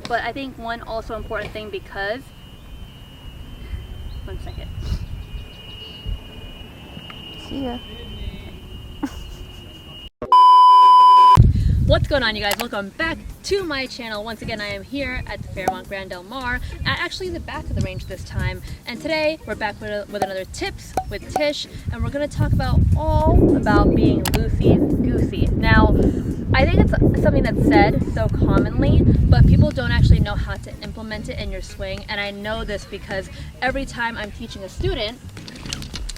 But I think one also important thing, because, one second. See ya. What's going on, you guys? Welcome back to my channel. Once again, I am here at the Fairmont Grand Del Mar, at actually the back of the range this time. And today we're back with another tips with Tish, and we're going to talk all about being loosey goosey. Now, I think it's something that's said so commonly, but people don't actually know how to implement it in your swing. And I know this because every time I'm teaching a student,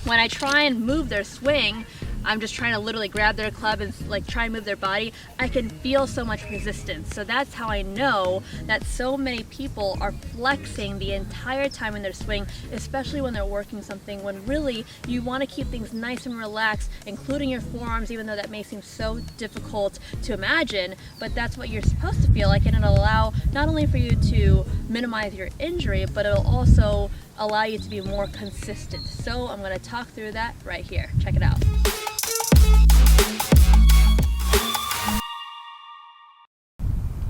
when I try and move their swing, I'm just trying to literally grab their club and like try and move their body, I can feel so much resistance. So that's how I know that so many people are flexing the entire time in their swing, especially when they're working something, when really you want to keep things nice and relaxed, including your forearms, even though that may seem so difficult to imagine, but that's what you're supposed to feel like, and it'll allow not only for you to minimize your injury, but it'll also allow you to be more consistent. So I'm going to talk through that right here. Check it out.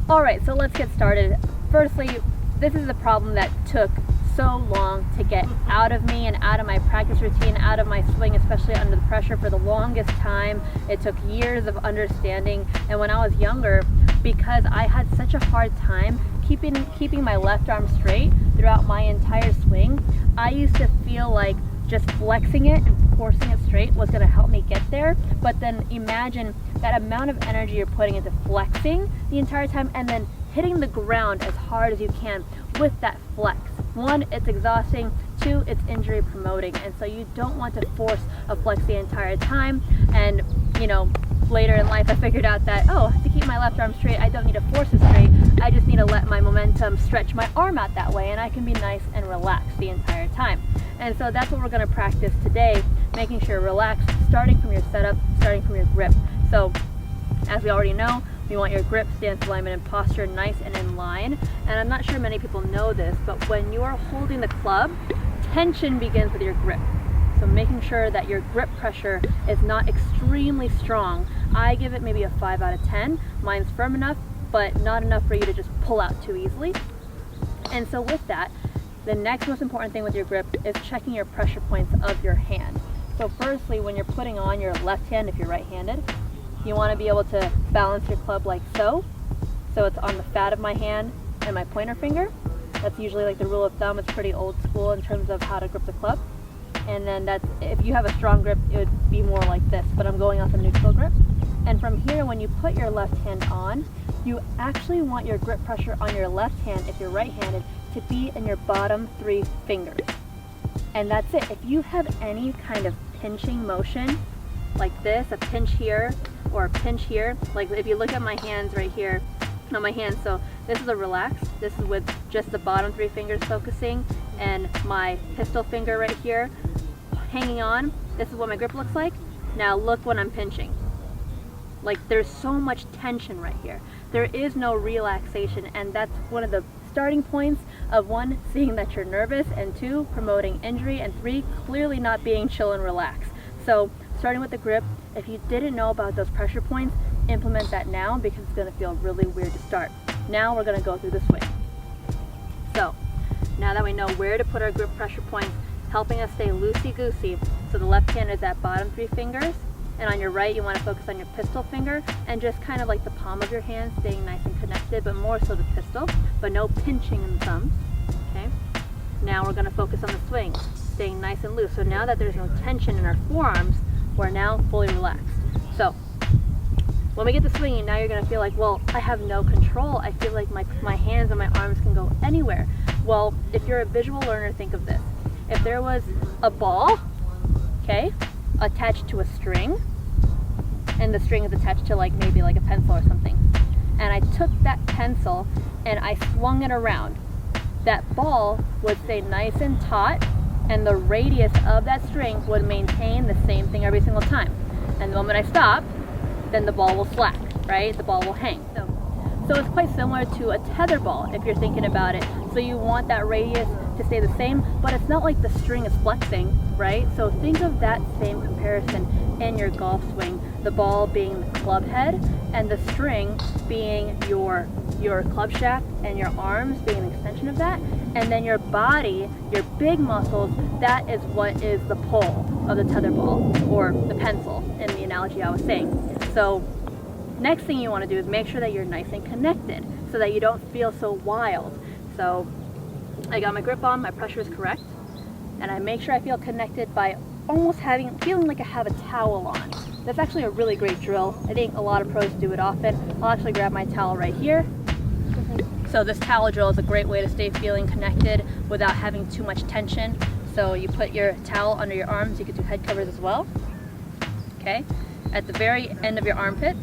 Alright, so let's get started. Firstly, this is a problem that took so long to get out of me and out of my practice routine, out of my swing, especially under the pressure. For the longest time, it took years of understanding. And when I was younger, because I had such a hard time keeping my left arm straight throughout my entire swing, I used to feel like just flexing it and forcing it straight was going to help me get there. But then imagine that amount of energy you're putting into flexing the entire time and then hitting the ground as hard as you can with that flex. One, it's exhausting. Two, it's injury promoting. And so you don't want to force a flex the entire time. And you know, later in life I figured out that, oh, to keep my left arm straight, I don't need to force it straight. I just need to let my momentum stretch my arm out that way, and I can be nice and relaxed the entire time. And so that's what we're going to practice today, making sure you're relaxed, starting from your setup, starting from your grip. So as we already know, we want your grip, stance, alignment, and posture nice and in line. And I'm not sure many people know this, but when you are holding the club, tension begins with your grip. So making sure that your grip pressure is not extremely strong. I give it maybe a 5 out of 10. Mine's firm enough, but not enough for you to just pull out too easily. And so with that, the next most important thing with your grip is checking your pressure points of your hand. So firstly, when you're putting on your left hand, if you're right-handed, you want to be able to balance your club like so. So it's on the fat of my hand and my pointer finger. That's usually like the rule of thumb. It's pretty old school in terms of how to grip the club. And then that's, if you have a strong grip, it would be more like this, but I'm going off a neutral grip. And from here, when you put your left hand on, you actually want your grip pressure on your left hand, if you're right-handed, to be in your bottom 3 fingers. And that's it. If you have any kind of pinching motion, like this, a pinch here, or a pinch here, like if you look at my hands right here, on my hands, so this is a relaxed, this is with just the bottom 3 fingers focusing, and my pistol finger right here hanging on. This is what my grip looks like. Now look when I'm pinching. Like there's so much tension right here. There is no relaxation, and that's one of the starting points of 1, seeing that you're nervous, and 2, promoting injury, and 3, clearly not being chill and relaxed. So starting with the grip, if you didn't know about those pressure points, implement that now, because it's going to feel really weird to start. Now we're going to go through the swing. So now that we know where to put our grip pressure points, helping us stay loosey-goosey, so the left hand is at bottom 3 fingers, and on your right you want to focus on your pistol finger, and just kind of like the palm of your hand, staying nice and connected, but more so the pistol, but no pinching in the thumbs. Okay. Now we're going to focus on the swing, staying nice and loose. So now that there's no tension in our forearms, we're now fully relaxed. So when we get to swinging, now you're going to feel like, well, I have no control. I feel like my hands and my arms can go anywhere. Well, if you're a visual learner, think of this. If there was a ball, okay, attached to a string, and the string is attached to like maybe like a pencil or something, and I took that pencil and I swung it around, that ball would stay nice and taut, and the radius of that string would maintain the same thing every single time. And the moment I stop, then the ball will slack, right? The ball will hang. So it's quite similar to a tether ball if you're thinking about it. So you want that radius to stay the same, but it's not like the string is flexing, right? So think of that same comparison in your golf swing, the ball being the club head and the string being your your club shaft and your arms being an extension of that, and then your body, your big muscles, that is what is the pole of the tetherball, or the pencil in the analogy I was saying. So next thing you want to do is make sure that you're nice and connected so that you don't feel so wild. So I got my grip on, my pressure is correct, and I make sure I feel connected by almost feeling like I have a towel on. That's actually a really great drill. I think a lot of pros do it often. I'll actually grab my towel right here. So this towel drill is a great way to stay feeling connected without having too much tension. So you put your towel under your arms. You could do head covers as well. Okay, at the very end of your armpits,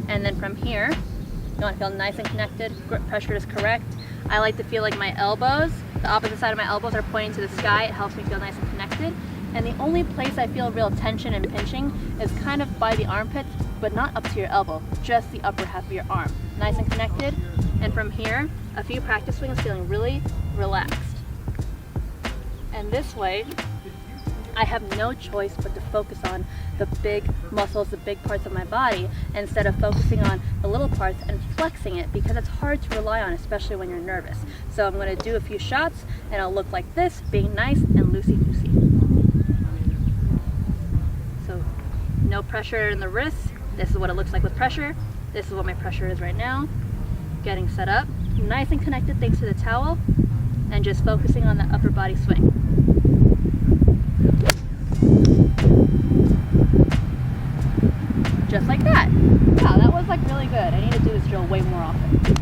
and then from here, you want to feel nice and connected. Grip pressure is correct. I like to feel like my elbows, the opposite side of my elbows, are pointing to the sky. It helps me feel nice and connected. And the only place I feel real tension and pinching is kind of by the armpits, but not up to your elbow, just the upper half of your arm. Nice and connected. And from here, a few practice swings feeling really relaxed. And this way, I have no choice but to focus on the big muscles, the big parts of my body, instead of focusing on the little parts and flexing it, because it's hard to rely on, especially when you're nervous. So I'm going to do a few shots, and I'll look like this, being nice and loosey-goosey. So no pressure in the wrists. This is what it looks like with pressure. This is what my pressure is right now. Getting set up, nice and connected thanks to the towel, and just focusing on the upper body swing. Just like that. Wow, that was like really good. I need to do this drill way more often.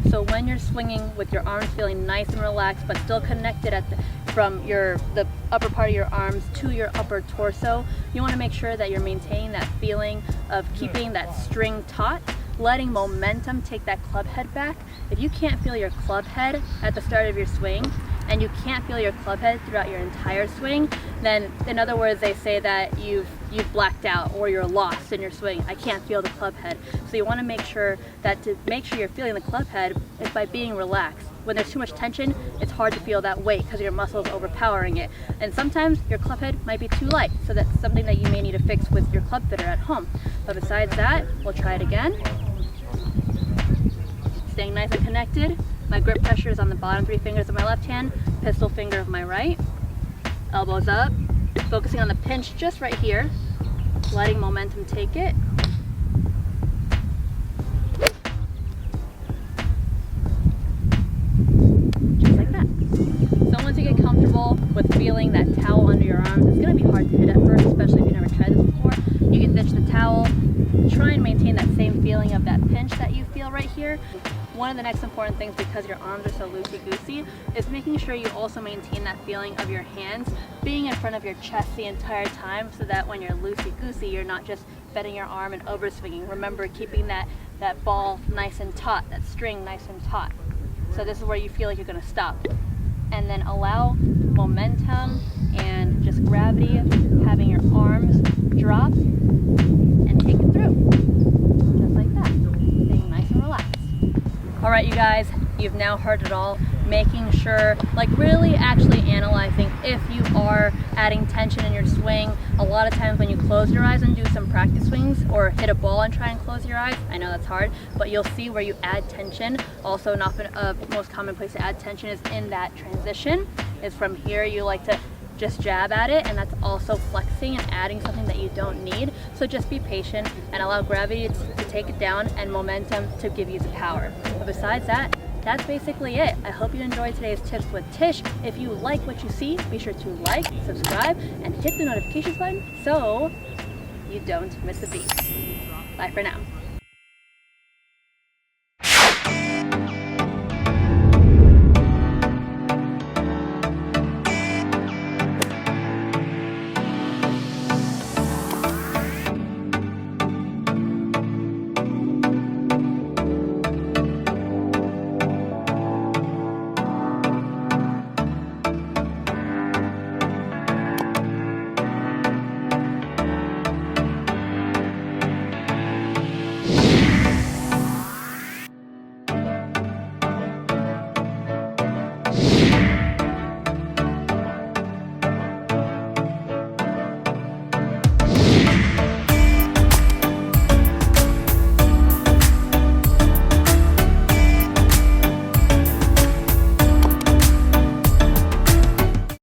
So when you're swinging with your arms feeling nice and relaxed, but still connected from the upper part of your arms to your upper torso, you want to make sure that you're maintaining that feeling of keeping that string taut, letting momentum take that club head back. If you can't feel your club head at the start of your swing, and you can't feel your club head throughout your entire swing, then in other words, they say that you've blacked out or you're lost in your swing. I can't feel the club head. So you want to make sure that to make sure you're feeling the club head is by being relaxed. When there's too much tension, it's hard to feel that weight because your muscle is overpowering it. And sometimes your club head might be too light, so that's something that you may need to fix with your club fitter at home. But besides that, we'll try it again. Staying nice and connected. My grip pressure is on the bottom 3 fingers of my left hand, pistol finger of my right. Elbows up, focusing on the pinch just right here, letting momentum take it. Just like that. So once you get comfortable with feeling that towel under your arms, it's going to be hard to hit at first, especially if you've never tried this before. You can ditch the towel, try and maintain that same feeling of that pinch that you feel right here. One of the next important things, because your arms are so loosey-goosey, is making sure you also maintain that feeling of your hands being in front of your chest the entire time, so that when you're loosey-goosey, you're not just bending your arm and over-swinging. Remember, keeping that ball nice and taut, that string nice and taut. So this is where you feel like you're going to stop. And then allow momentum and just gravity, having your arms drop and take it through. Just like that. Staying nice and relaxed. All right, you guys, you've now heard it all. Making sure, like really actually analyzing if you are adding tension in your swing. A lot of times when you close your eyes and do some practice swings or hit a ball and try and close your eyes, I know that's hard, but you'll see where you add tension. Also, most common place to add tension is in that transition. Is from here you like to just jab at it, and that's also flexing and adding something that you don't need. So just be patient and allow gravity to take it down and momentum to give you the power. But besides that, that's basically it. I hope you enjoyed today's tips with Tish. If you like what you see, be sure to like, subscribe, and hit the notifications button so you don't miss a beat. Bye for now.